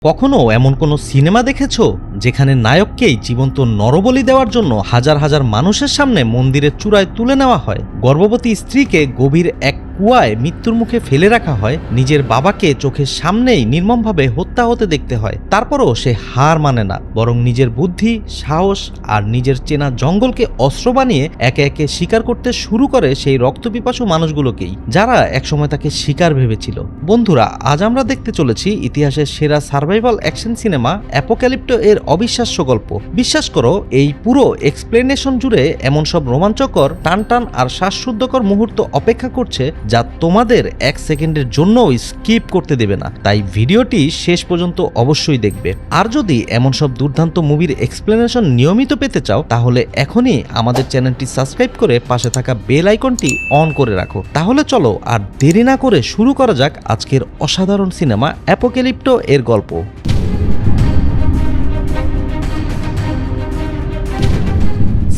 কখনো এমন কোনো সিনেমা দেখেছো যেখানে নায়ককেই জীবন্ত নরবলি দেওয়ার জন্য হাজার হাজার মানুষের সামনে মন্দিরের চূড়ায় তুলে নেওয়া হয়, গর্ভবতী স্ত্রীকে গভীর এক কুয়ায় মৃত্যুর মুখে ফেলে রাখা হয়, নিজের বাবাকে চোখের সামনেই নির্মমভাবে হত্যা হতে দেখতে হয়, তারপরও সে হার মানে না, বরং নিজের বুদ্ধি, সাহস আর নিজের চেনা জঙ্গলকে অস্ত্র বানিয়ে একে একে শিকার করতে শুরু করে সেই রক্তপিপাসু মানুষগুলোকেই, যারা একসময় তাকে শিকার ভেবেছিল। বন্ধুরা, আজ আমরা দেখতে চলেছি ইতিহাসের সেরা সার্ভাইভাল অ্যাকশন সিনেমা অ্যাপোক্যালিপ্টো এর অবিশ্বাস্য গল্প। বিশ্বাস করো, এই পুরো এক্সপ্লেনেশন জুড়ে এমন সব রোমাঞ্চকর, টানটান আর শ্বাসরুদ্ধকর মুহূর্ত অপেক্ষা করছে যা তোমাদের এক সেকেন্ডের জন্যও স্কিপ করতে দেবে না। তাই ভিডিওটি শেষ পর্যন্ত অবশ্যই দেখবে। আর যদি এমন সব দুর্দান্ত মুভির এক্সপ্লেনেশন নিয়মিত পেতে চাও, তাহলে এখনই আমাদের চ্যানেলটি সাবস্ক্রাইব করে পাশে থাকা বেল আইকনটি অন করে রাখো। তাহলে চলো আর দেরি না করে শুরু করা যাক আজকের অসাধারণ সিনেমা অ্যাপোক্যালিপ্টো এর গল্প।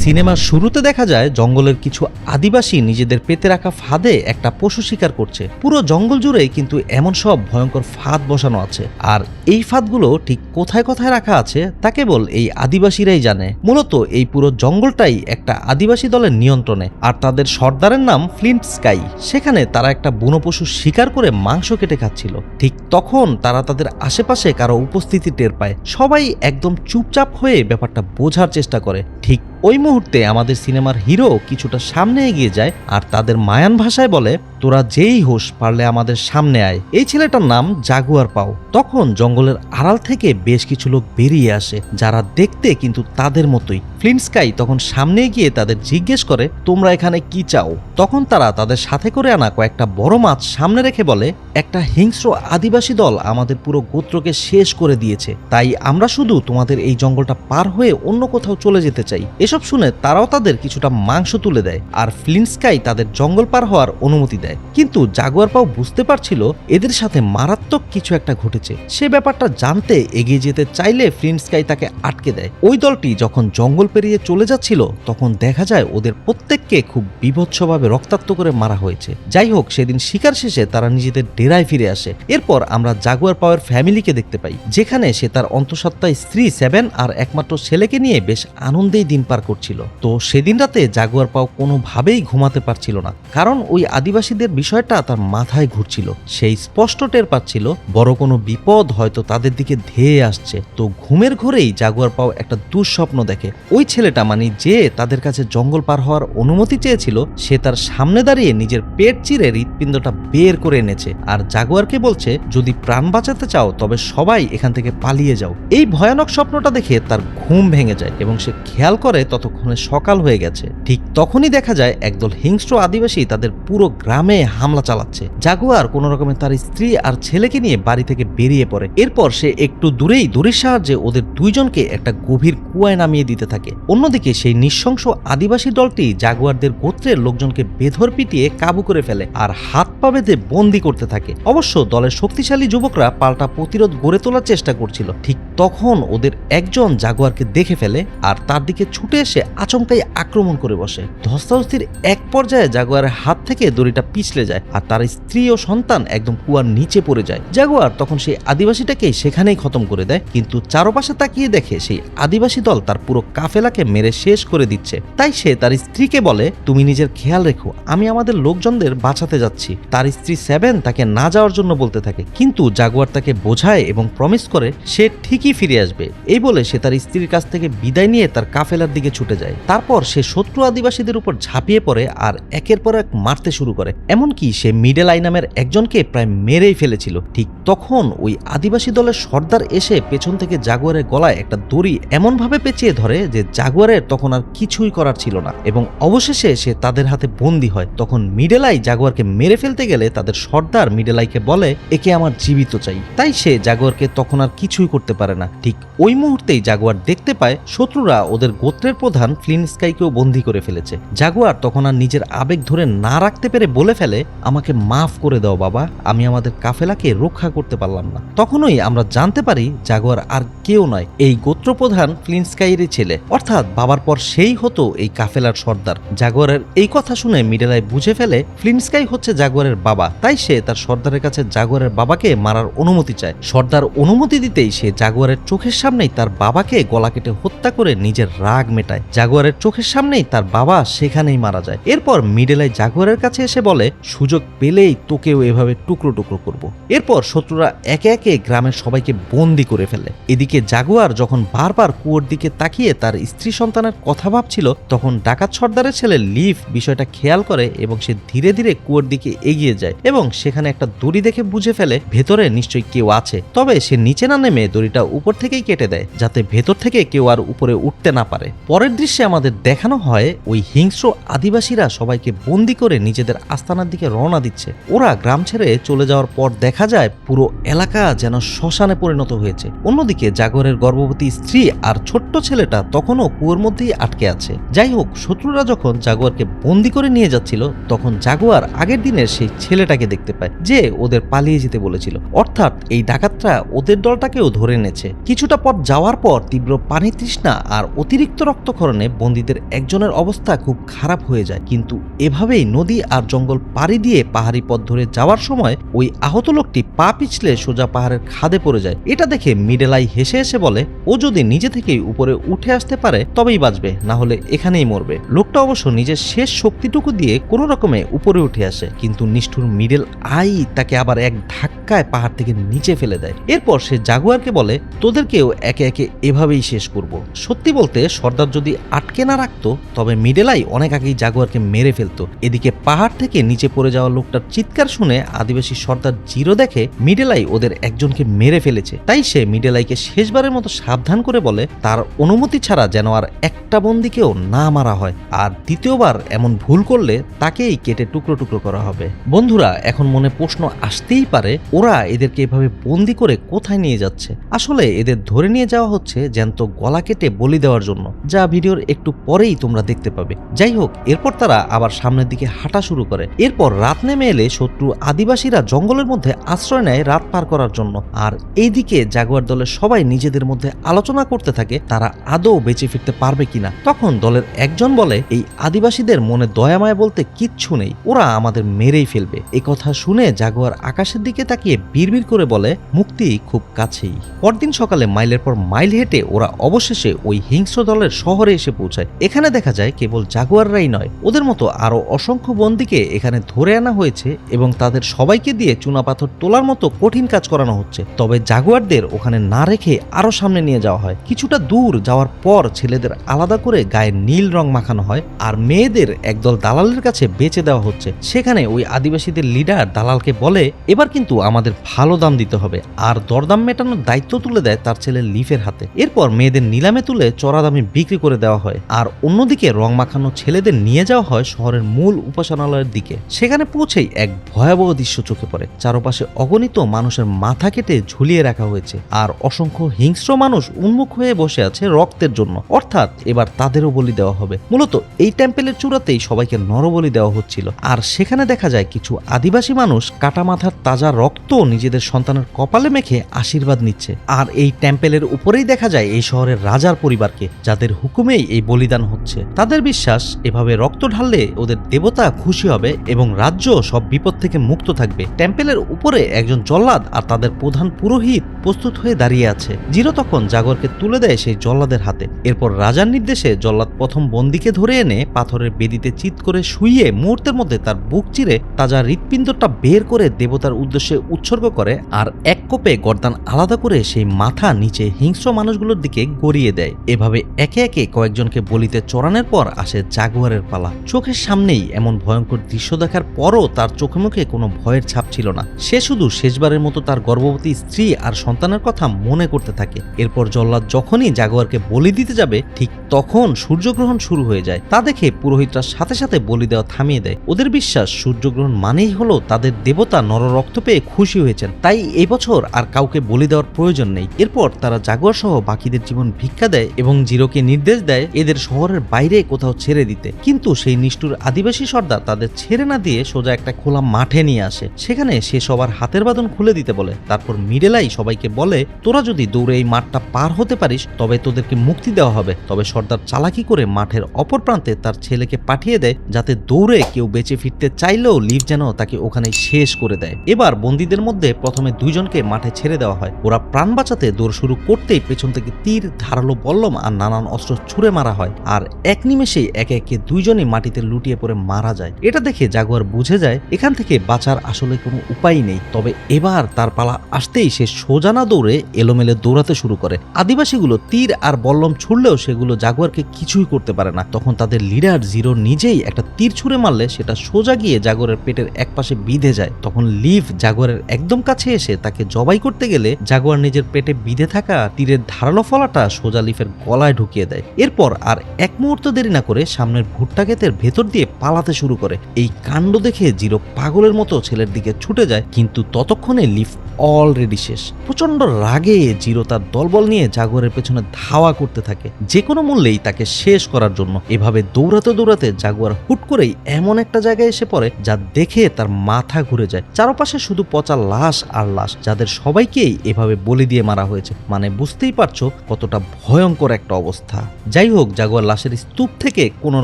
সিনেমার শুরুতে দেখা যায় জঙ্গলের কিছু আদিবাসী নিজেদের পেতে রাখা ফাঁদে একটা পশু শিকার করছে। পুরো জঙ্গল জুড়েই কিন্তু এমন সব ভয়ঙ্কর ফাঁদ বসানো আছে, আর এই ফাঁদগুলো ঠিক কোথায় কোথায় রাখা আছে তা কেবল এই আদিবাসীরাই জানে। মূলত এই পুরো জঙ্গলটাই একটা আদিবাসী দলের নিয়ন্ত্রণে, আর তাদের সর্দারের নাম ফ্লিন্ট স্কাই। সেখানে তারা একটা বুনো পশু শিকার করে মাংস কেটে খাচ্ছিল। ঠিক তখন তারা তাদের আশেপাশে কারো উপস্থিতি টের পায়। সবাই একদম চুপচাপ হয়ে ব্যাপারটা বোঝার চেষ্টা করে। ঠিক ওই মুহূর্তে আমাদের সিনেমার হিরো কিছুটা সামনে এগিয়ে যায় আর তাদের মায়ান ভাষায় বলে, তোরা যেই হোস পারলে আমাদের সামনে আয়। এই ছেলেটার নাম জাগুয়ার পাও। তখন জঙ্গলের আড়াল থেকে বেশ কিছু লোক বেরিয়ে আসে, যারা দেখতে কিন্তু তাদের মতোই। ফ্লিন্ট স্কাই তখন সামনে গিয়ে তাদের জিজ্ঞেস করে, তোমরা এখানে কি চাও? তখন তারা তাদের সাথে করে আনা কয়েকটা বড় মাছ সামনে রেখে বলে, একটা হিংস্র আদিবাসী দল আমাদের পুরো গোত্রকে শেষ করে দিয়েছে, তাই আমরা শুধু তোমাদের এই জঙ্গলটা পার হয়ে অন্য কোথাও চলে যেতে চাই। এসব শুনে তারাও তাদের কিছুটা মাংস তুলে দেয়, আর ফ্লিন্ট স্কাই তাদের জঙ্গল পার হওয়ার অনুমতি দেয়। কিন্তু জাগুয়ার পাও বুঝতে পারছিল এদের সাথে মারাত্মক কিছু একটা ঘটেছে। সে ব্যাপারটা জানতে এগিয়ে যেতে চাইলে ফ্লিন্ট স্কাই তাকে আটকে দেয়। ওই দলটি যখন জঙ্গল পেরিয়ে চলে যাচ্ছিল, তখন দেখা যায় ওদের প্রত্যেককে খুব বীভৎসভাবে রক্তাক্ত করে মারা হয়েছে। যাই হোক, সেদিন শিকার শেষে তারা নিজেদের ডেরায় ফিরে আসে। এরপর আমরা জাগুয়ার পাওয়ের ফ্যামিলিকে দেখতে পাই, যেখানে সে তার অন্তঃসত্ত্বা স্ত্রী সেভেন আর একমাত্র ছেলেকে নিয়ে বেশ আনন্দেই দিন পার করছিল। তো সেদিন রাতে জাগুয়ার পাও কোনোভাবেই ঘুমাতে পারছিল না, কারণ ওই আদিবাসীদের বিষয়টা তার মাথায় ঘুরছিল। সেই স্পষ্ট টের পাচ্ছিল বড় কোনো বিপদ হয়তো তাদের দিকে ধেয়ে আসছে। তো ঘুমের ঘোরেই জাগুয়ার পাও একটা দুঃস্বপ্ন দেখে। ওই ছেলেটা, মানে যে তাদের কাছে জঙ্গল পার হওয়ার অনুমতি চেয়েছিল, সে তার সামনে দাঁড়িয়ে নিজের পেট চিরে হৃৎপিণ্ডটা বের করে এনেছে, আর জাগুয়ারকে বলছে, যদি প্রাণ বাঁচাতে চাও তবে সবাই এখান থেকে পালিয়ে যাও। এই ভয়ানক স্বপ্নটা দেখে তার ঘুম ভেঙে যায় এবং সে খেয়াল করে ততক্ষণে সকাল হয়ে গেছে। ঠিক তখনই দেখা যায় একদল হিংস্র আদিবাসী তাদের পুরো গ্রামে হামলা চালাচ্ছে। জাগুয়ার কোনো রকমে তার স্ত্রী আর ছেলেকে নিয়ে বাড়ি থেকে বেরিয়ে পড়ে। এরপর সে একটু দূরেই দড়ির সাহায্যে ওদের দুইজনকে একটা গভীর কুয়ায় নামিয়ে দিতে থাকে। অন্যদিকে সেই নৃশংস আদিবাসী দলটি জাগুয়ারদের গোত্রের লোকজনকে বেধর পিটিয়ে কাবু করে ফেলে আর হাত পা বেঁধে বন্দি করতে থাকে। অবশ্য দলের শক্তিশালী যুবকরা পাল্টা প্রতিরোধ গড়ে তোলার চেষ্টা করছিল। ঠিক তখন ওদের একজন জাগুয়ারকে দেখে ফেলে আর তার দিকে ছুটে এসে আচমকাই আক্রমণ করে বসে। ধস্তাধস্তির এক পর্যায়ে জাগুয়ারের হাত থেকে দড়িটা পিছলে যায় আর তার স্ত্রী ও সন্তান একদম কুয়ার নিচে পড়ে যায়। জাগুয়ার তখন সেই আদিবাসীটাকে সেখানেই খতম করে দেয়, কিন্তু চারপাশে তাকিয়ে দেখে সেই আদিবাসী দল তার পুরো কাফেলাকে মেরে শেষ করে দিচ্ছে। তাই সে তার স্ত্রীকে বলে, তুমি নিজের খেয়াল রেখো, আমি আমাদের লোকজনদের বাঁচাতে যাচ্ছি। তার স্ত্রী সেভেন তাকে না যাওয়ার জন্য বলতে থাকে, কিন্তু জাগুয়ার তাকে বোঝায় এবং প্রমিস করে সে ঠিকই ফিরে আসবে। এই বলে সে তার স্ত্রীর কাছ থেকে বিদায় নিয়ে তার কাফেলার দিকে ছুটে যায়। তারপর সে শত্রু আদিবাসীদের উপর ঝাঁপিয়ে পড়ে আর একের পর এক মারতে শুরু করে। এমনকি সে মিডেল আই নামের একজনকে প্রায় মেরেই ফেলেছিল। ঠিক তখন ওই আদিবাসী দলের সর্দার এসে পেছন থেকে জাগুয়ারের গলায় একটা দড়ি এমন ভাবে পেঁচিয়ে ধরে যে জাগুয়ারের তখন আর কিছুই করার ছিল না, এবং অবশেষে সে তাদের হাতে বন্দী হয়। তখন মিডেল আই জাগুয়ারকে মেরে ফেলতে গেলে তাদের সর্দার মিডেল আইকে বলে, একে আমার জীবিত চাই। তাই সে জাগুয়ারকে তখন আর কিছুই করতে পারে না। ঠিক ওই মুহূর্তেই জাগুয়ার দেখতে পায় শত্রুরা ওদের গোত্রের প্রধান ফ্লিন্ট স্কাইকেও বন্দী করে ফেলেছে। ফেলেছে। জাগুয়ার তখন আর নিজের আবেগ ধরে না রাখতে পেরে বলে ফেলে, আমাকে মাফ করে দাও বাবা, আমি আমাদের কাফেলাকে রক্ষা করতে পারলাম না। তখনই আমরা জানতে পারি জাগুয়ার আর কেউ নয়, এই গোত্রপ্রধান ফ্লিনস্কাইয়েরই ছেলে, অর্থাৎ বাবার পর সেই হতো এই কাফেলার সর্দার। জাগুয়ারের এই কথা শুনে মিডেল আই বুঝে ফেলে ফ্লিনস্কাই হচ্ছে জাগুয়ারের বাবা, তাই সে তার সর্দারের কাছে জাগুয়ারের বাবাকে মারার অনুমতি চায়। সর্দার অনুমতি দিতেই সে জাগুয়ারের চোখের সামনেই তার বাবাকে গলা কেটে হত্যা করে নিজের রাগ মেটায়। জাগুয়ারের চোখের সামনেই তার বাবা সেখানেই মারা যায়। এরপর মিডেল আই জাগুয়ারের কাছে এসে বলে, সুযোগ পেলেই তোকেও এভাবে টুকরো টুকরো করব। এরপর শত্রুরা একে একে গ্রামের সবাইকে বন্দি করে ফেলে। এদিকে জাগুয়ার যখন বারবার কুয়োর দিকে তাকিয়ে তার স্ত্রী সন্তানের কথা ভাবছিল, তখন ডাকাত সর্দারের ছেলে লিফ বিষয়টা খেয়াল করে এবং সে ধীরে ধীরে কুয়োর দিকে এগিয়ে যায় এবং সেখানে একটা দড়ি দেখে বুঝে ফেলে ভেতরে নিশ্চয়ই কেউ আছে। তবে সে নিচে না নেমে দড়িটা উপর থেকেই কেটে দেয়, যাতে ভেতর থেকে কেউ আর উপরে উঠতে না পারে। পরের দৃশ্যে আমাদের দেখানো হয় ওই হিংস্র আদিবাসীরা সবাইকে বন্দি করে নিজেদের আস্তানার দিকে রওনা দিচ্ছে। ওরা গ্রাম ছেড়ে চলে যাওয়ার পর দেখা যায় পুরো এলাকা যেন শ্মশানে পরিণত হয়েছে। অন্যদিকে জাগুয়ারের গর্ভবতী স্ত্রী আর ছোট্ট ছেলেটা তখনও কুয়োর মধ্যেই আটকে আছে। যাই হোক, শত্রুরা যখন জাগুয়ারকে বন্দি করে নিয়ে যাচ্ছিল, তখন জাগুয়ার আগের দিনের সেই ছেলেটাকে দেখতে পায় যে ওদের পালিয়ে যেতে বলেছিল, অর্থাৎ এই ডাকাতরা ওদের দলটাকেও ধরে এনেছে। কিছুটা পথ যাওয়ার পর তীব্র পানি তৃষ্ণা আর অতিরিক্ত রক্তক্ষরণে বন্দীদের একজনের অবস্থা খুব খারাপ হয়ে যায়। কিন্তু এভাবেই নদী আর জঙ্গল পাড়ি দিয়ে পাহাড়ি পথ ধরে যাওয়ার সময় ওই আহত লোকটি পা পিছলে সোজা পাহাড়ের খাদে পড়ে যায়। এটা দেখে মিডেল আই হেসে হেসে বলে, ও যদি নিজে থেকেই উপরে উঠে আসতে পারে তবেই বাঁচবে, না হলে এখানেই মরবে। লোকটা অবশ্য নিজের শেষ শক্তিটুকু দিয়ে কোনো রকমে উপরে উঠে আসে, কিন্তু নিষ্ঠুর মিডেল আই তাকে আবার এক ধাক্কায় পাহাড় থেকে নিচে ফেলে দেয়। এরপর সে জাগুয়ারকে বলে, তোদেরকেও একে একে এভাবেই শেষ করব। সত্যি বলতে সর্দার যদি আটকে না রাখতো তবে মিডেল আই অনেক আগেই জাগুয়ারকে মেরে ফেলতো। এদিকে পাহাড় থেকে নিচে পড়ে যাওয়া লোকটার চিৎকার শুনে আদিবাসী সর্দার জিরো দেখে মিডেল আই ওদের একজনকে মেরে ফেলেছে, তাই সে মিডেল আইকে শেষবারের মতো সাবধান করে বলে তার অনুমতি ছাড়া যেন আর একটা বন্দীকেও না মারা হয়, আর দ্বিতীয়বার এমন ভুল করলে তাকেই কেটে টুকরো টুকরো করা হবে। বন্ধুরা, এখন মনে প্রশ্ন আসতেই পারে, ওরা এদেরকে এভাবে বন্দি করে কোথায় নিয়ে যাচ্ছে? আসলে এদের ধরে নিয়ে যাওয়া হচ্ছে জ্যান্ত গলা কেটে বলি দেওয়ার জন্য, যা ভিডিওর একটু পরেই তোমরা দেখতে পাবে। যাই হোক, এরপর তারা আবার সামনের দিকে হাঁটা শুরু করে। এরপর রাত নেমে এলে শত্রু আদিবাসীরা জঙ্গলের মধ্যে আশ্রয় নেয় রাত পার করার জন্য। আর এইদিকে জাগুয়ার দলের সবাই নিজেদের মধ্যে আলোচনা করতে থাকে তারা আদৌ বেঁচে ফিরতে পারবে কিনা। তখন দলের একজন বলে, এই আদিবাসীদের মনে দয়ামায়া বলতে কিচ্ছু নেই, ওরা আমাদের মেরেই ফেলবে। এ কথা শুনে জাগুয়ার আকাশের দিকে তাকিয়ে বিড়বিড় করে বলে, মুক্তি খুব কাছেই। পরদিন সকালে মাইলের পর মাইল হেঁটে ওরা অবশেষে ওই হিংস্র দলের শহরে এসে পৌঁছায়। এখানে দেখা যায় কেবল জাগুয়াররাই নয়, ওদের মতো আরো অসংখ্য বন্দীকে এখানে ধরে আনা হয়েছে এবং তাদের সবাইকে দিয়ে চুনাপাথর তোলার মতো কঠিন কাজ করানো হচ্ছে। তবে জাগুয়ারদের ওখানে না রেখে আরো সামনে নিয়ে যাওয়া হয়। কিছুটা দূর যাওয়ার পর ছেলেদের আলাদা করে গায়ে নীল রং মাখানো হয় আর মেয়েদের একদল দালালের কাছে বেচে দেওয়া হচ্ছে। সেখানে ওই আদিবাসীদের লিডার দালালকে বলে, এবার কিন্তু আমাদের ভালো দাম দিতে হবে, আর দরদাম মেটানোর দায়িত্ব তুলে দেয় তার ছেলে লিফের হাতে। এরপর মেয়েদের নিলামে তুলে চড়া দামে বিক্রি করে দেওয়া হয়, আর অন্যদিকে রং মাখানো ছেলেদের নিয়ে যাওয়া হয় শহরের মূল উপাসনালয়ের দিকে। সেখানে পৌঁছেই এক ভয়াবহ দৃশ্য চোখে পড়ে। চারপাশে অগণিত মানুষের মাথা কেটে ঝুলিয়ে রাখা হয়েছে, আর অসংখ্য হিংস্র মানুষ উন্মুখ হয়ে বসে আছে রক্তের জন্য, অর্থাৎ এবার তাদেরও বলি দেওয়া হবে। মূলত এই টেম্পেলের চূড়াতেই সবাইকে নরবলি দেওয়া হচ্ছিল। আর সেখানে দেখা যায় কিছু আদিবাসী মানুষ কাটা মাথার তাজা রক্ত নিজেদের সন্তানের কপালে মেখে আশীর্বাদ নিচ্ছে। আর এই টেম্পেলের উপরেই দেখা যায় এই শহরের রাজার পরিবারকে, যাদের হুকুমেই এই বলিদান হচ্ছে। তাদের বিশ্বাস এভাবে রক্ত ঢাললে ওদের দেবতা খুশি হবে এবং রাজ্য সব বিপদ থেকে মুক্ত থাকবে। টেম্পেলের উপরে একজন জল্লাদ আর তাদের প্রধান পুরোহিত প্রস্তুত হয়ে দাঁড়িয়ে আছে। জিরো তখন জাগরকে তুলে দেয় সেই জল্লাদের হাতে। এরপর রাজার নির্দেশে জল্লাদ প্রথম বন্দীকে ধরে এনে পাথরের বেদিতে চিৎ করে শুইয়ে মুহূর্তের মধ্যে তার বুক চিরে তাজা হৃৎপিণ্ডটা বের করে দেবতার উদ্দেশ্যে উৎসর্গ করে, আর এক কোপে গর্দান আলাদা করে সেই মাথা নিচে হিংস্র মানুষগুলোর দিকে গড়িয়ে দেয়। এভাবে একে একে কয়েকজনকে বলিতে চড়ানোর পর আসে জাগুয়ারের পালা। চোখের সামনেই এমন ভয়ঙ্কর দৃশ্য দেখার পরও তার চোখে মুখে কোনো ভয়ের ছাপ ছিল না। সে শুধু শেষবারের মতো তার গর্ভবতী স্ত্রী আর সন্তানের কথা মনে করতে থাকে। এরপর জল্লাদ যখনই জাগুয়ারকে বলি দিতে যাবে, ঠিক তখন সূর্যগ্রহণ শুরু হয়ে যায়। তা দেখে পুরোহিতরা সাথে সাথে বলি দেওয়া থামিয়ে দেয়। ওদের বিশ্বাস সূর্যগ্রহণ মানেই হলো তাদের দেবতা নর রক্ত পেয়ে খুশি খুশি হয়েছেন, তাই এই বছর আর কাউকে বলি দেওয়ার প্রয়োজন নেই। এরপর তারা জাগুয়ার সহ বাকিদের জীবন ভিক্ষা দেয় এবং জিরোকে নির্দেশ দেয় এদের শহরের বাইরে কোথাও ছেড়ে দিতে। কিন্তু সেই নিষ্ঠুর আদিবাসী সর্দার তাদের ছেড়ে না দিয়ে সোজা একটা খোলা মাঠে নিয়ে আসে। সেখানে সে সবার হাতের বাঁধন খুলে দিতে বলে। তারপর মিডেলাই সবাইকে বলে, তোরা যদি দৌড়ে এই মাঠটা পার হতে পারিস তবে তোদেরকে মুক্তি দেওয়া হবে। তবে সর্দার চালাকি করে মাঠের অপর প্রান্তে তার ছেলেকে পাঠিয়ে দেয়, যাতে দৌড়ে কেউ বেঁচে ফিরতে চাইলেও লিভ যেন তাকে ওখানে শেষ করে দেয়। এবার বন্দীদের মধ্যে প্রথমে দুইজনকে মাঠে ছেড়ে দেওয়া হয়। ওরা প্রাণ বাঁচাতে দৌড় শুরু করতেই পেছন থেকে তীর, ধারালো বল্লম আর নানান অস্ত্র ছুঁড়ে মারা হয়, আর এক নিমেষেই একে একে দুইজনই মাটিতে লুটিয়ে পড়ে মারা যায়। এটা দেখে জাগুয়ার বুঝে যায় এখান থেকে বাঁচার আসলে কোনো উপায় নেই। তবে এবার তার পালা আসতেই সে সোজা না দৌড়ে এলোমেলে দৌড়াতে শুরু করে। আদিবাসীগুলো তীর আর বল্লম ছুড়লেও সেগুলো জাগুয়ারকে কিছুই করতে পারে না। তখন তাদের লিডার জিরো নিজেই একটা তীর ছুঁড়ে মারলে সেটা সোজা গিয়ে জাগুয়ারের পেটের একপাশে বিঁধে যায়। তখন লিভ জাগুয়ারের একদম কাছে এসে তাকে জবাই করতে গেলে জাগুয়ার নিজের পেটে বিঁধে থাকা তীরের ধারালো ফলাটা সোজা লিফের গলায় ঢুকিয়ে দেয়। এরপর আর এক মুহূর্ত দেরি না করে সামনের ভুট্টা ক্ষেতের ভেতর দিয়ে পালাতে শুরু করে। এই কাণ্ড দেখে জিরো পাগলের মতো ছেলের দিকে ছুটে যায়, কিন্তু ততক্ষণে লিফ অলরেডি শেষ। প্রচন্ড রাগে জিরো তার দলবল নিয়ে জাগুয়ারের পেছনে ধাওয়া করতে থাকে, যে কোনো মূল্যেই তাকে শেষ করার জন্য। এভাবে দৌড়াতে দৌড়াতে জাগুয়ার হুট করেই এমন একটা জায়গায় এসে পড়ে যা দেখে তার মাথা ঘুরে যায়। চারপাশে শুধু পচা লাশ আর লাশ, যাদের সবাইকেই এভাবে বলি দিয়ে মারা হয়েছে। মানে বুঝতেই পারছো কতটা ভয়ঙ্কর একটা অবস্থা। যাই হোক, জাগুয়ার লাশের স্তূপ থেকে কোনো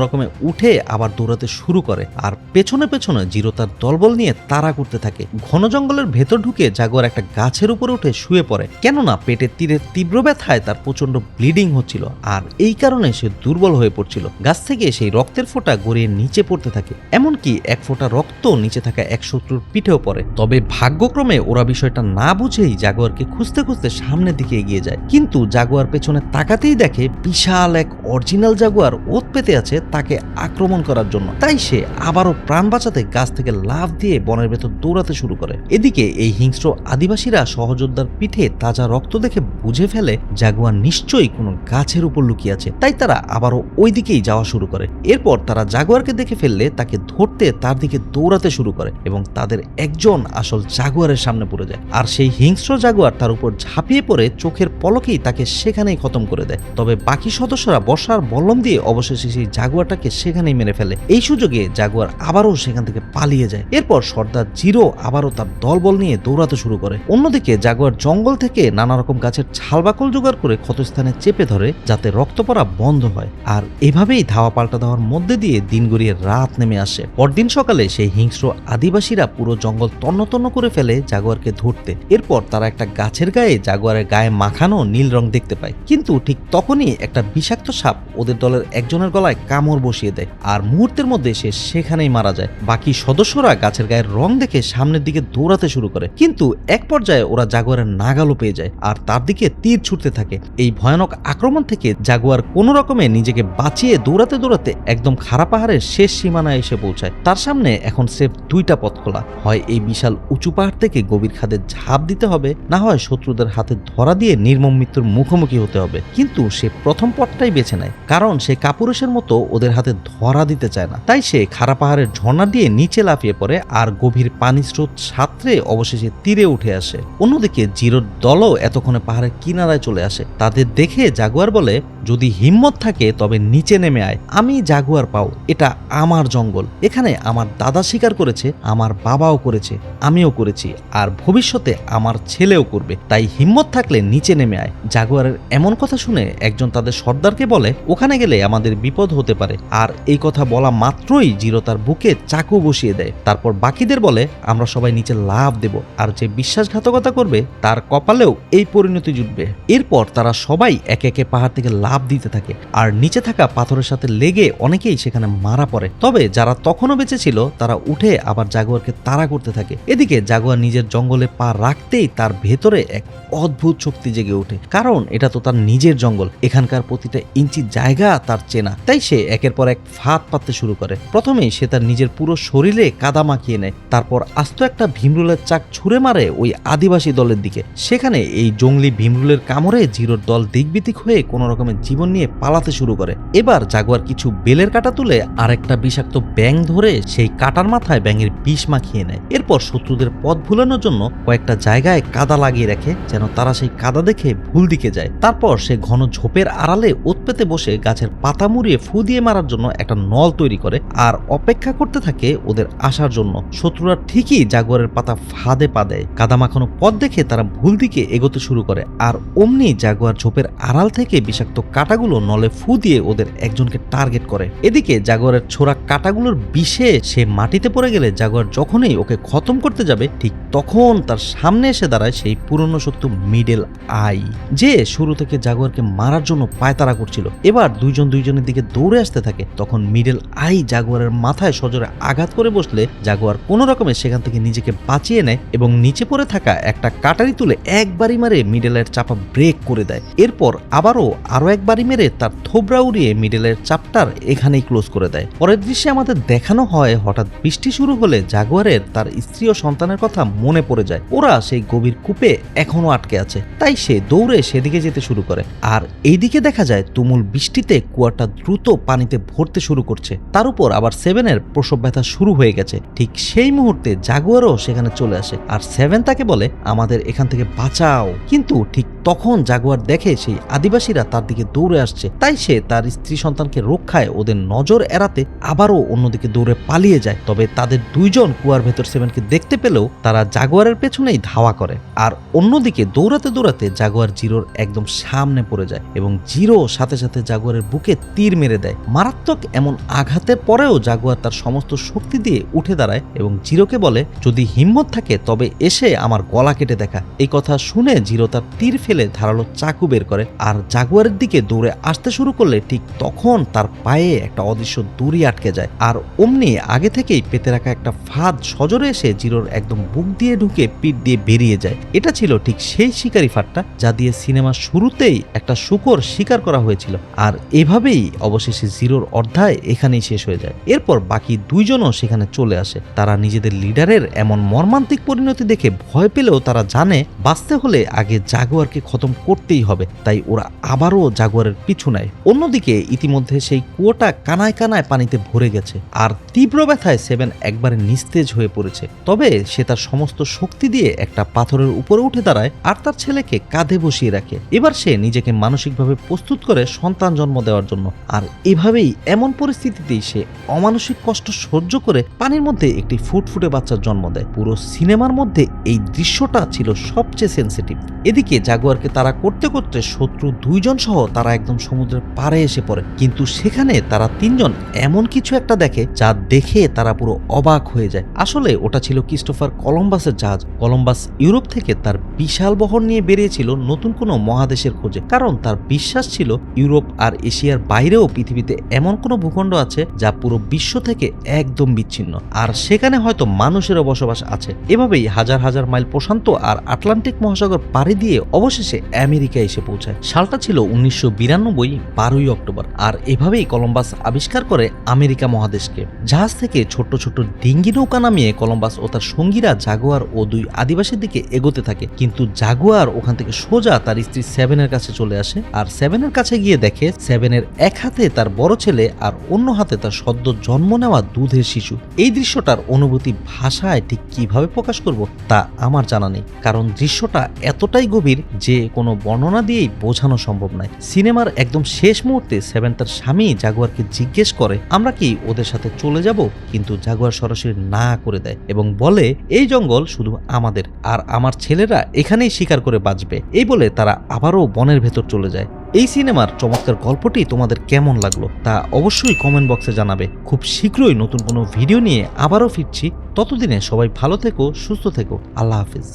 রকমে উঠে আবার দৌড়াতে শুরু করে, আর পেছনে পেছনে জিরো তার দলবল নিয়ে তাড়া করতে থাকে। ঘন জঙ্গলের ভেতর ঢুকে জাগুয়ার একটা গাছের উপরে উঠে শুয়ে পড়ে, কেননা পেটের তীরের তীব্র ব্যথায় তার প্রচন্ড ব্লিডিং হচ্ছিল, আর এই কারণে সে দুর্বল হয়ে পড়ছিল। গাছ থেকে সেই রক্তের ফোঁটা গড়িয়ে নিচে পড়তে থাকে, এমনকি এক ফোঁটা রক্ত নিচে থাকা এক শত্রুর পিঠেও পড়ে। তবে ভাগ্যক্রমে ওরা বিষয়টা না বুঝেই জাগুয়ারকে খুঁজতে খুঁজতে সামনের দিকে এগিয়ে যায়। কিন্তু জাগুয়ার পেছনে তাকাতেই দেখে বিশাল এক অরিজিনাল জাগুয়ার ওত পেতে আছে তাকে আক্রমণ করার জন্য। তাই সে আবারও প্রাণ বাঁচাতে গাছ থেকে লাফ দিয়ে বনের ভেতর দৌড়াতে শুরু করে। এদিকে এই হিংস্র আদিবাসীরা সহযোদ্ধার পিঠে তাজা রক্ত দেখে বুঝে ফেলে জাগুয়ার নিশ্চয়ই কোনো গাছের উপর লুকিয়ে আছে, তাই তারা আবারও ওই দিকেই যাওয়া শুরু করে। এরপর তারা জাগুয়ারকে দেখে ফেললে তাকে ধরতে তার দিকে দৌড়াতে শুরু করে এবং তাদের একজন আসল জাগুয়ারের সামনে পড়ে যায়, আর সেই হিংস্র জাগুয়ার তার উপর ঝাঁপিয়ে পড়ে চোখের পলকেই তাকে সেখানেই খতম করে দেয়। তবে বাকি সদস্যরা বর্ষার বল্লম দিয়ে অবশেষে সেই জাগুয়ারটাকে সেখানেই মেরে ফেলে। এই সুযোগে জাগুয়ার আবারও সেখান থেকে পালিয়ে যায়। এরপর সর্দার জিরো আবারও তার দলবল নিয়ে দৌড়াতে শুরু করে। অন্যদিকে জাগুয়ার জঙ্গল থেকে নানা রকম গাছের ছালবাকল জোগাড় করে ক্ষতস্থানে চেপে ধরে যাতে রক্ত পড়া বন্ধ হয়, আর এভাবেই ধাওয়া পাল্টা দেওয়ার মধ্যে দিয়ে দিন গড়িয়ে রাত নেমে আসে। পরদিন সকালে সেই হিংস্র আদিবাসীরা পুরো জঙ্গল তন্ন তন্ন করে ফেলে জাগুয়ারকে ধরতে। এরপর তারা একটা গাছের গায়ে জাগুয়ারের গায়ে মাখানো নীল রং দেখতে পায়, কিন্তু ঠিক তখনই একটা বিষাক্ত সাপ ওদের দলের একজনের গলায় কামড় বসিয়ে দেয়, আর মুহূর্তের মধ্যে সে সেখানেই মারা যায়। বাকি সদস্যরা গাছের গায়ের রং দেখে সামনের দিকে দৌড়াতে শুরু করে, কিন্তু এক পর্যায়ে ওরা জাগুয়ারের নাগালও পেয়ে যায় আর তার দিকে তীর ছুটতে থাকে। এই ভয়ানক আক্রমণ থেকে জাগুয়ার কোনো রকমে নিজেকে বাঁচিয়ে দৌড়াতে দৌড়াতে একদম খাড়া পাহাড়ের শেষ সীমানায় এসে পৌঁছায়। তার সামনে এখন স্রেফ দুইটা পথ খোলা, হয় এই বিশাল উঁচু পাহাড় থেকে গভীর খাদে ঝাঁপ দিতে হবে, না হয় শত্রুদের হাতে ধরা দিয়ে নির্মম মৃত্যুর মুখোমুখি হতে হবে। কিন্তু সে প্রথম পথটাই বেছে নেয়, কারণ সে কাপুরুষের মতো ওদের হাতে ধরা দিতে চায় না। তাই সে খাড়া পাহাড়ের ঝর্ণা দিয়ে নিচে লাফিয়ে পড়ে আর গভীর পানি স্রোত সাঁতরে অবশেষে তীরে উঠে আসে। অন্যদিকে জিরোর দলও এতক্ষণে পাহাড়ের কিনারায় চলে আসে। তাদের দেখে জাগুয়ার বলে, যদি হিম্মত থাকে তবে নিচে নেমে আয়। আমি জাগুয়ার পাও, এটা আমার জঙ্গল, এখানে আমার দাদা শিকার করেছে, আমার বাবাও করেছে, আমিও করেছি, আর ভবিষ্যতে আমার ছেলেও করবে। তাই হিম্মত থাকলে নিচে নেমে আয়। জাগুয়ারের এমন কথা শুনে একজন তাদের সর্দারকে বলে, ওখানে গেলে আমাদের বিপদ হতে পারে। আর এই কথা বলা মাত্রই জিরো তার বুকে চাকু বসিয়ে দেয়। তারপর বাকিদের বলে, আমরা সবাই নিচে লাফ দেব, আর যে বিশ্বাসঘাতকতা করবে তার কপালেও এই পরিণতি জুটবে। এরপর তারা সবাই একে একে পাহাড় থেকে লাফ দিতে থাকে, আর নিচে থাকা পাথরের সাথে লেগে অনেকেই সেখানে মারা পড়ে। তবে যারা তখনও বেঁচে ছিল তারা উঠে আবার জাগুয়ারকে তাড়া করতে থাকে। এদিকে জাগুয়ার নিজের জঙ্গলে পা রাখতেই তার ভেতরে এক অদ্ভুত শক্তি জেগে ওঠে, কারণ এটা তো তার নিজের জঙ্গল, এখানকার প্রতিটা ইঞ্চি জায়গা তার চেনা। তাই সে একের পর এক ফাঁদ পাততে শুরু করে। প্রথমেই সে তার নিজের পুরো শরীরে কাদা মাখিয়ে নেয়, তারপর আস্ত একটা ভীমরুলের চাক ছুঁড়ে মারে ওই আদিবাসী দলের দিকে। সেখানে এই জঙ্গলি ভীমরুলের কামড়ে জিরোর দল দিকবিদিক হয়ে কোনো রকমের জীবন নিয়ে পালাতে শুরু করে। এবার জাগুয়ার কিছু বেলের কাটা তুলে আর একটা বিষাক্ত ব্যাঙ ধরে সেই কাটার মাথায় ব্যাঙের বিষ মাখিয়ে নেয়। এরপর শত্রুদের পথ পথ ভুলানোর জন্য কয়েকটা জায়গায় কাদা লাগিয়ে রাখে যেন তারা সেই কাদা দেখে ভুল দিকে যায়। তারপর সে ঘন ঝোপের আড়ালে ওত পেতে বসে গাছের পাতা মুড়িয়ে ফু দিয়ে মারার জন্য একটা নল তৈরি করে আর অপেক্ষা করতে থাকে ওদের আসার জন্য। শত্রুরা ঠিকই জাগুয়ারের পাতা ফাঁদে পা দেয়। কাদা মাখানো পথ দেখে তারা ভুল দিকে এগোতে শুরু করে আর অমনি জাগুয়ার ঝোপের আড়াল থেকে বিষাক্ত কাঁটাগুলো নলে ফু দিয়ে ওদের একজনকে টার্গেট করে। এদিকে জাগুয়ারের ছোড়া কাঁটাগুলোর বিষে সে মাটিতে পড়ে গেলে জাগুয়ার যখনই ওকে খতম করতে যাবে ঠিক তখন তার সামনে এসে দাঁড়ায় সেই পুরনো শত্রু মিডল আই, যে শুরু থেকে জাগুয়ারকে মারার জন্য পায়তারা করছিল। এবার দুইজনের দিকে দৌড়ে আসতে থাকে। তখন মিডল আই জাগুয়ারের মাথায় সজোরে আঘাত করে বসলে জাগুয়ার কোনো রকমে সেখান থেকে নিজেকে বাঁচিয়ে নেয় এবং নিচে পড়ে থাকা একটা কাটারি তুলে একবারই মারে মিডলের চাপা ব্রেক করে দেয়। এরপর আরো একবারই মেরে তার থোবরা উড়িয়ে মিডলের চাপটার এখানেই ক্লোজ করে দেয়। পরের দৃশ্যে আমাদের দেখানো হয় হঠাৎ বৃষ্টি শুরু হলে জাগুয়ারের তার স্ত্রী ও সন্তানের কথা মনে পড়ে যায়। ওরা সেই গভীর কূপে এখনো আটকে আছে, তাই সে দৌড়ে সেদিকে যেতে শুরু করে। আর এইদিকে দেখা যায় তুমুল বৃষ্টিতে কুয়াটা দ্রুত পানিতে ভরতে শুরু করছে। তার উপর আবার সেভেনের প্রসব ব্যথা শুরু হয়ে গেছে। ঠিক সেই মুহূর্তে জাগুয়ারও সেখানে চলে আসে আর সেভেন তাকে বলে আমাদের এখান থেকে বাঁচাও। কিন্তু ঠিক তখন জাগুয়ার দেখে সেই আদিবাসীরা তার দিকে দৌড়ে আসছে, তাই সে তার স্ত্রী সন্তানকে রক্ষায় ওদের নজর এড়াতে আবারও অন্যদিকে দৌড়ে পালিয়ে যায়। তবে তাদের দুইজন কুয়ার ভেতর সেভেনকে দেখতে পেলেও তারা জাগুয়ারের পেছনেই ধাওয়া করে। আর অন্যদিকে দৌড়াতে দৌড়াতে জাগুয়ার জিরোর একদম সামনে পড়ে যায় এবং জিরো সাথে সাথে জাগুয়ারের বুকে তীর মেরে দেয়। মারাত্মক এমন আঘাতের পরেও জাগুয়ার তার সমস্ত শক্তি দিয়ে উঠে দাঁড়ায় এবং জিরোকে বলে যদি হিম্মত থাকে তবে এসে আমার গলা কেটে দেখা। এই কথা শুনে জিরো তার তীর ফেলে ধারালো চাকু বের করে আর জাগুয়ারের দিকে দৌড়ে আসতে শুরু করলে ঠিক তখন তার পায়ে একটা অদৃশ্য দড়ি আটকে যায় আর অমনি আগে থেকেই পেতে রাখা একটা ফাঁদ সজোরে এসে জিরোর একদম বুক দিয়ে ঢুকে পিঠ দিয়ে বেরিয়ে যায়। এটা ছিল ঠিক সেই শিকারি ফাঁদটা যা দিয়ে সিনেমার শুরুতেই একটা শূকর শিকার করা হয়েছিল। আর এভাবেই অবশেষে জিরোর অধ্যায় এখানেই শেষ হয়ে যায়। এরপর বাকি দুইজনও সেখানে চলে আসে। তারা নিজেদের লিডারের এমন মর্মান্তিক পরিণতি দেখে ভয় পেলেও তারা জানে বাঁচতে হলে আগে জাগুয়ারকে খতম করতেই হবে, তাই ওরা আবারও জাগুয়ারের পিছু নেয়। অন্যদিকে ইতিমধ্যে সেই কুয়োটা কানায় কানায় পানিতে ভরে গেছে আর তীব্র ব্যথায় সেভেন একবারে নিস্তেজ হয়ে পড়েছে। তবে সে তার সমস্ত শক্তি দিয়ে একটা পাথরের উপরে উঠে দাঁড়ায় আর তার ছেলেকে কাঁধে বসিয়ে রাখে। এবার সে নিজেকে মানসিকভাবে প্রস্তুত করে সন্তান জন্ম দেওয়ার জন্য। আর এভাবেই এমন পরিস্থিতিতেই সে অমানসিক কষ্ট সহ্য করে পানির মধ্যে একটি ফুটফুটে বাচ্চার জন্ম দেয়। পুরো সিনেমার মধ্যে এই দৃশ্যটা ছিল সবচেয়ে সেন্সিটিভ। এদিকে জাগুয়ারকে তারা করতে করতে শত্রু দুইজন সহ তারা একদম সমুদ্রের পাড়ে এসে পড়ে, কিন্তু সেখানে তারা তিনজন এমন কিছু একটা দেখে যা দেখে তারা পুরো অবাক হয়ে যায়। আসলে ওটা ছিল ক্রিস্টোফার কলম্বাসের জাহাজ। কলম্বাস ইউরোপ থেকে তার বিশাল বহর নিয়ে বেরিয়েছিল নতুন কোনো মহাদেশের খোঁজে, কারণ তার বিশ্বাস ছিল ইউরোপ আর এশিয়ার বাইরেও পৃথিবীতে এমন কোনো ভূখণ্ড আছে যা পুরো বিশ্ব থেকে একদম বিচ্ছিন্ন আর সেখানে হয়তো মানুষেরও বসবাস আছে। এভাবেই হাজার হাজার মাইল প্রশান্ত আর আটলান্টিক মহাসাগর পাড়ি দিয়ে অবশেষে আমেরিকা এসে পৌঁছায়। সালটা ছিল 1992 12ই অক্টোবর। আর এভাবেই কলম্বাস আবিষ্কার করে আমেরিকা মহাদেশকে। জাহাজ থেকে ছোট্ট ছোট্ট ডিঙ্গি নৌকা নামিয়ে কলম্বাস ও তার সঙ্গীরা জাগুয়ার ও দুই আদিবাসীর দিকে এগোতে থাকে, কিন্তু জাগুয়ার ওখান থেকে সোজা তার স্ত্রী সেভেনের কাছে চলে আসে আর সেভেনের কাছে গিয়ে দেখে সেভেনের এক হাতে তার বড় ছেলে আর অন্য হাতে তার সদ্য জন্ম নেওয়া দুধের শিশু। এই দৃশ্যটার অনুভূতি ভাষায় ঠিক কিভাবে প্রকাশ করব তা আমার জানা নেই, কারণ দৃশ্যটা এতটাই গভীর যে কোনো বর্ণনা দিয়েই বোঝানো সম্ভব নয়। সিনেমার একদম শেষ মুহূর্তে সেভেন তার স্বামী জাগুয়ারকে জিজ্ঞেস করে আমরা কি ওদের সাথে চলে যাব, কিন্তু জাগুয়ার সরাসরি না করে দেয় এবং বলে এই জঙ্গল শুধু আমাদের আর আমার ছেলেরা এখানেই শিকার করে বাঁচবে। এই বলে তারা আবারও বনের ভেতর চলে যায়। এই সিনেমার চমৎকার গল্পটি তোমাদের কেমন লাগলো তা অবশ্যই কমেন্ট বক্সে জানাবে। খুব শীঘ্রই নতুন কোনো ভিডিও নিয়ে আবারও ফিরছি। ততদিনে সবাই ভালো থেকো, সুস্থ থেকো। আল্লাহ হাফিজ।